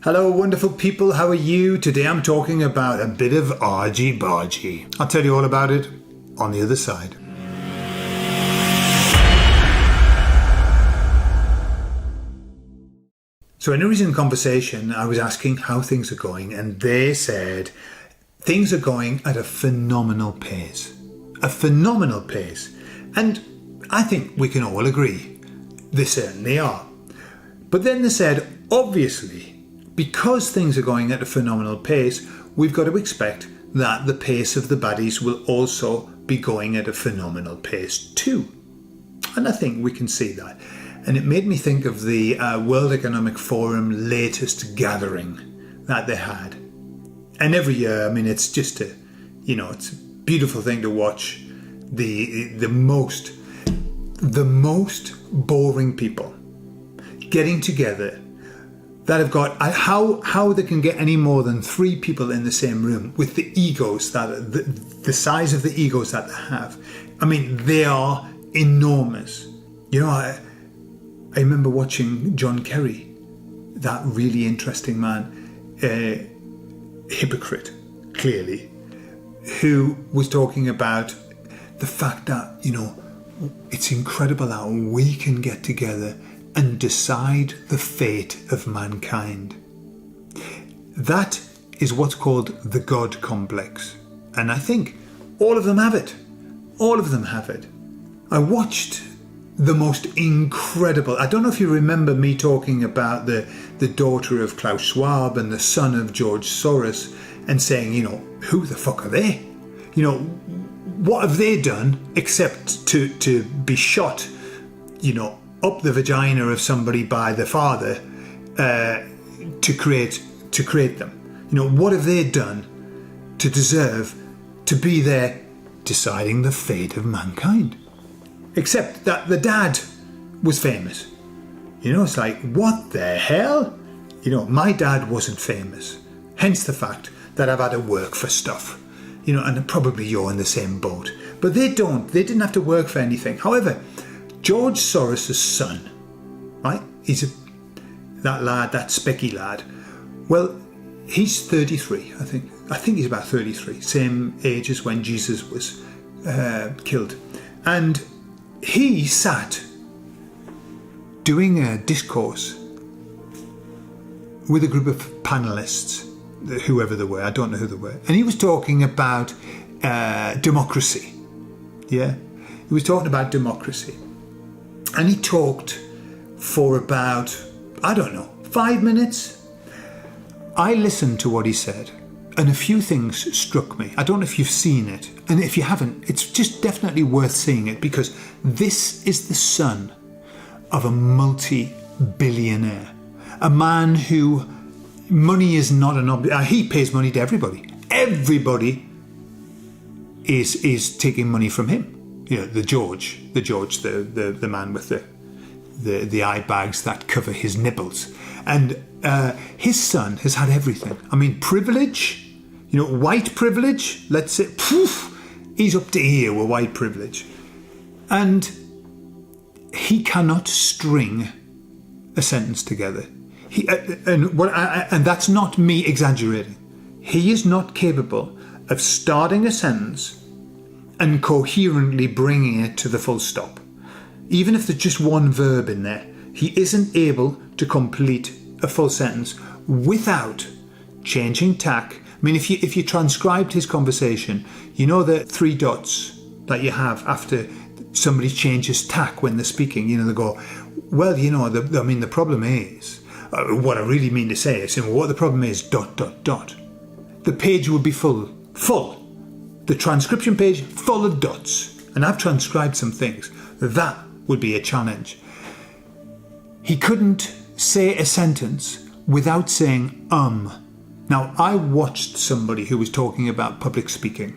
Hello wonderful people, how are you? Today I'm talking about a bit of Argy Bargy. I'll tell you all about it on the other side. So in a recent conversation I was asking how things are going, and they said things are going at a phenomenal pace. A phenomenal pace. And I think we can all agree they certainly are. But then they said, obviously, because things are going at a phenomenal pace, we've got to expect that the pace of the baddies will also be going at a phenomenal pace too. And I think we can see that. And it made me think of the World Economic Forum latest gathering that they had. And every year, I mean, it's just it's a beautiful thing to watch the most boring people getting together that have got how they can get any more than 3 people in the same room with the egos that the size of the egos that they have. I mean, they are enormous. I remember watching John Kerry, that really interesting man, hypocrite, clearly, who was talking about the fact that, it's incredible how we can get together and decide the fate of mankind. That is what's called the God complex. And I think all of them have it. All of them have it. I watched the most incredible, I don't know if you remember me talking about the daughter of Klaus Schwab and the son of George Soros and saying, who the fuck are they? What have they done except to be shot, up the vagina of somebody by the father to create them? What have they done to deserve to be there deciding the fate of mankind? Except that the dad was famous. It's like, what the hell? My dad wasn't famous. Hence the fact that I've had to work for stuff. And probably you're in the same boat. But they didn't have to work for anything. However, George Soros' son, right? That specky lad. Well, he's 33, I think. I think he's about 33, same age as when Jesus was killed. And he sat doing a discourse with a group of panelists, whoever they were, I don't know who they were. And he was talking about democracy. Yeah? He was talking about democracy. And he talked for about, 5 minutes. I listened to what he said, and a few things struck me. I don't know if you've seen it, and if you haven't, it's just definitely worth seeing it, because this is the son of a multi-billionaire, a man who money is not an object. He pays money to everybody. Everybody is taking money from him. The George, the man with the eye bags that cover his nipples. And his son has had everything. I mean, privilege, white privilege, let's say, he's up to here with white privilege. And he cannot string a sentence together. And that's not me exaggerating. He is not capable of starting a sentence and coherently bringing it to the full stop. Even if there's just one verb in there, he isn't able to complete a full sentence without changing tack. I mean, if you transcribed his conversation, the 3 dots that you have after somebody changes tack when they're speaking, they go, well, the problem is, what I really mean to say is, what the problem is, ... The page would be full. The transcription page full of dots. And I've transcribed some things. That would be a challenge. He couldn't say a sentence without saying Now, I watched somebody who was talking about public speaking.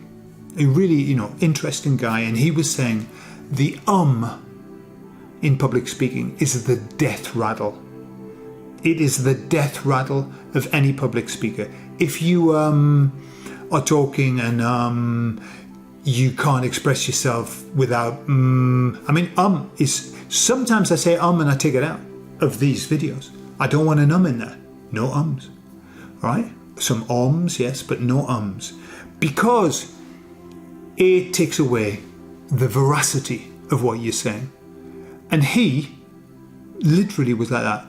A really, interesting guy, and he was saying the in public speaking is the death rattle. It is the death rattle of any public speaker. If you are talking and you can't express yourself without is sometimes I say and I take it out of these videos. I don't want an in there. No ums. Right? Some ums, yes, but no ums. Because it takes away the veracity of what you're saying. And he literally was like that,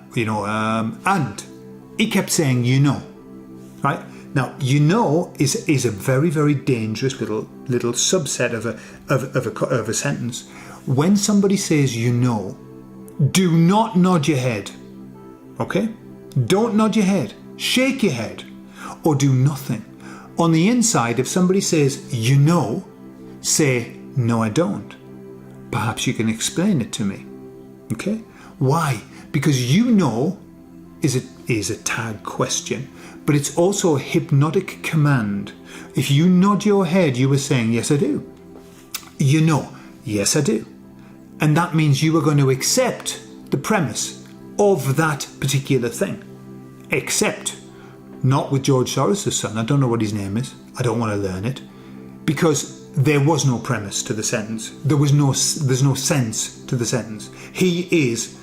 and he kept saying, right? Now, is a very, very dangerous little subset of a sentence. When somebody says do not nod your head, okay? Don't nod your head, shake your head, or do nothing. On the inside, if somebody says say, no, I don't. Perhaps you can explain it to me, okay? Why? Because is a tag question, but it's also a hypnotic command. If you nod your head, you are saying, yes, I do. Yes, I do. And that means you are going to accept the premise of that particular thing. Except not with George Soros' son. I don't know what his name is. I don't want to learn it. Because there was no premise to the sentence. There's no sense to the sentence. He is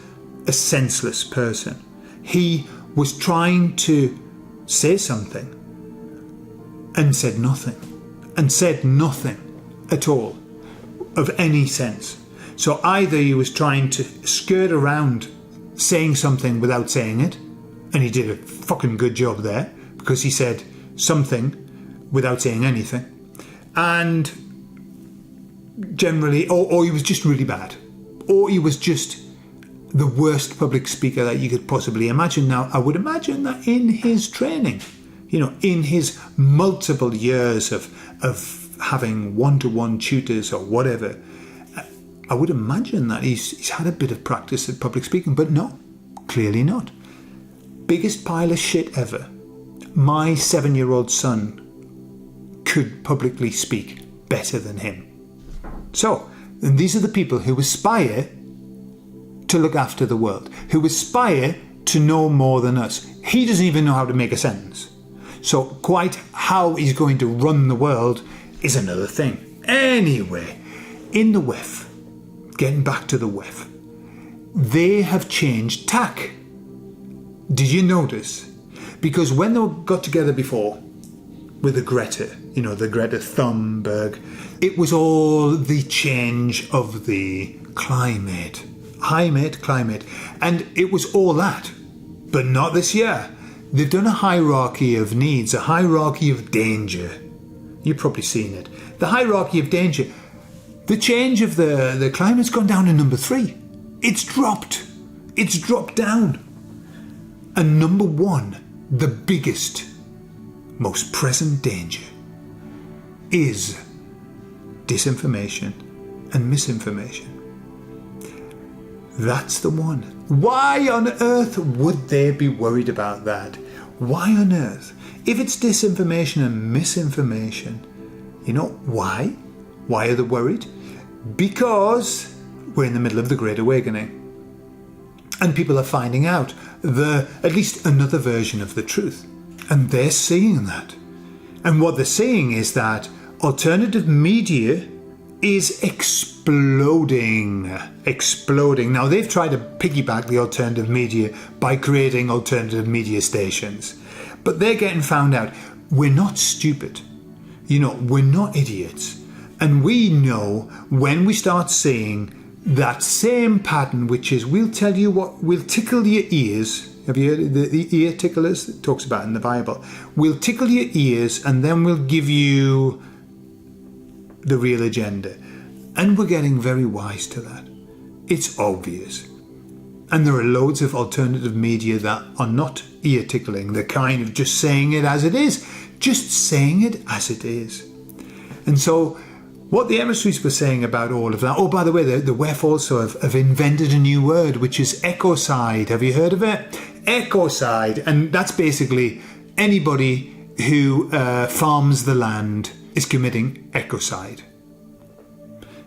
a senseless person. He was trying to say something and said nothing at all of any sense. So either he was trying to skirt around saying something without saying it, and he did a fucking good job there because he said something without saying anything, and generally, or he was just really bad, or he was just the worst public speaker that you could possibly imagine. Now, I would imagine that in his training, in his multiple years of having one-to-one tutors or whatever, I would imagine that he's had a bit of practice at public speaking, but no, clearly not. Biggest pile of shit ever. My 7-year-old son could publicly speak better than him. So, and these are the people who aspire to look after the world, who aspire to know more than us. He doesn't even know how to make a sentence. So quite how he's going to run the world is another thing. Anyway, in the WEF, getting back to the WEF, they have changed tack. Did you notice? Because when they got together before with the Greta, the Greta Thunberg, it was all the change of the climate, and it was all that, but not this year. They've done a hierarchy of needs, a hierarchy of danger. You've probably seen it. The hierarchy of danger. The change of the climate's gone down to number 3. It's dropped down. And number 1, the biggest, most present danger is disinformation and misinformation. That's the one. Why on earth would they be worried about that? Why on earth? If it's disinformation and misinformation, why? Why are they worried? Because we're in the middle of the Great Awakening. And people are finding out at least another version of the truth. And they're seeing that. And what they're seeing is that alternative media is exploding. Now, they've tried to piggyback the alternative media by creating alternative media stations. But they're getting found out. We're not stupid. We're not idiots. And we know when we start seeing that same pattern, which is we'll tell you what, we'll tickle your ears. Have you heard the ear ticklers? It talks about in the Bible. We'll tickle your ears and then we'll give you the real agenda. And we're getting very wise to that. It's obvious. And there are loads of alternative media that are not ear tickling. They're kind of just saying it as it is. Just saying it as it is. And so what the emissaries were saying about all of that, oh, by the way, the WEF also have invented a new word, which is Ecocide. Have you heard of it? Ecocide. And that's basically anybody who farms the land is committing ecocide.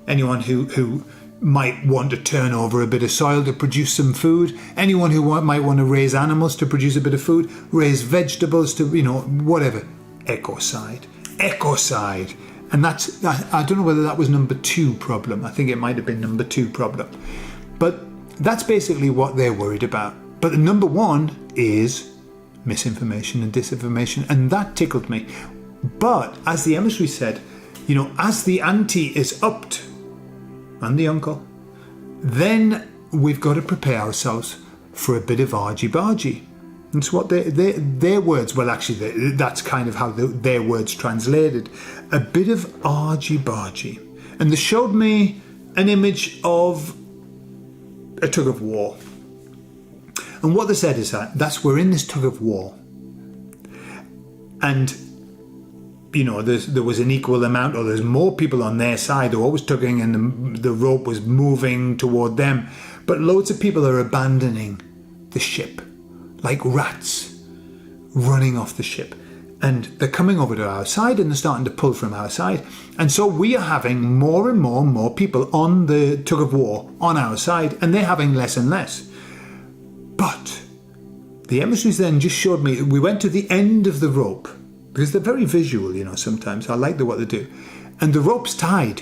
Anyone who might want to turn over a bit of soil to produce some food, anyone who might want to raise animals to produce a bit of food, raise vegetables to, whatever. Ecocide. And that's, I don't know whether that was number 2 problem. I think it might have been number 2 problem. But that's basically what they're worried about. But the number 1 is misinformation and disinformation, and that tickled me. But as the emissary said, you know, as the ante is upped, and the uncle, then we've got to prepare ourselves for a bit of argy bargy. That's what their words, well actually that's kind of how their words translated. A bit of argy bargy. And they showed me an image of a tug of war. And what they said is that we're in this tug of war. And, you know, there was an equal amount, or there's more people on their side who were always tugging, and the rope was moving toward them. But loads of people are abandoning the ship, like rats running off the ship. And they're coming over to our side, and they're starting to pull from our side. And so we are having more and more people on the tug of war on our side, and they're having less and less. But the emissaries then just showed me, we went to the end of the rope, because they're very visual, you know, sometimes. I like what they do. And the rope's tied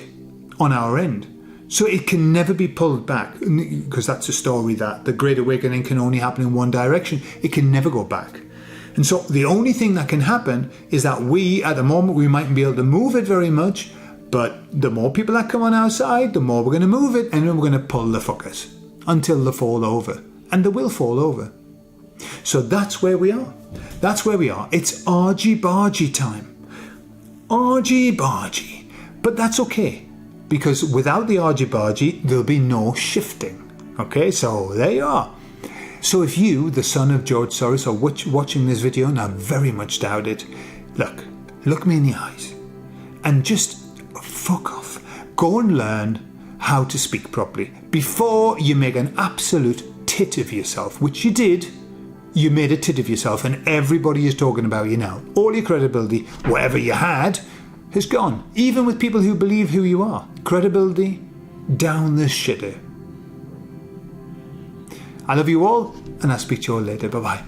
on our end. So it can never be pulled back, because that's a story that the Great Awakening can only happen in one direction. It can never go back. And so the only thing that can happen is that we, at the moment, we mightn't be able to move it very much, but the more people that come on our side, the more we're going to move it, and then we're going to pull the fuckers until they fall over. And they will fall over. So that's where we are. That's where we are. It's argy bargy time. Argy bargy. But that's okay, because without the argy bargy, there'll be no shifting. Okay, so there you are. So if you, the son of George Soros, are watching this video, and I very much doubt it, look me in the eyes and just fuck off. Go and learn how to speak properly before you make an absolute tit of yourself, which you did. You made a tit of yourself, and everybody is talking about you now. All your credibility, whatever you had, has gone. Even with people who believe who you are. Credibility down the shitter. I love you all, and I'll speak to you all later. Bye-bye.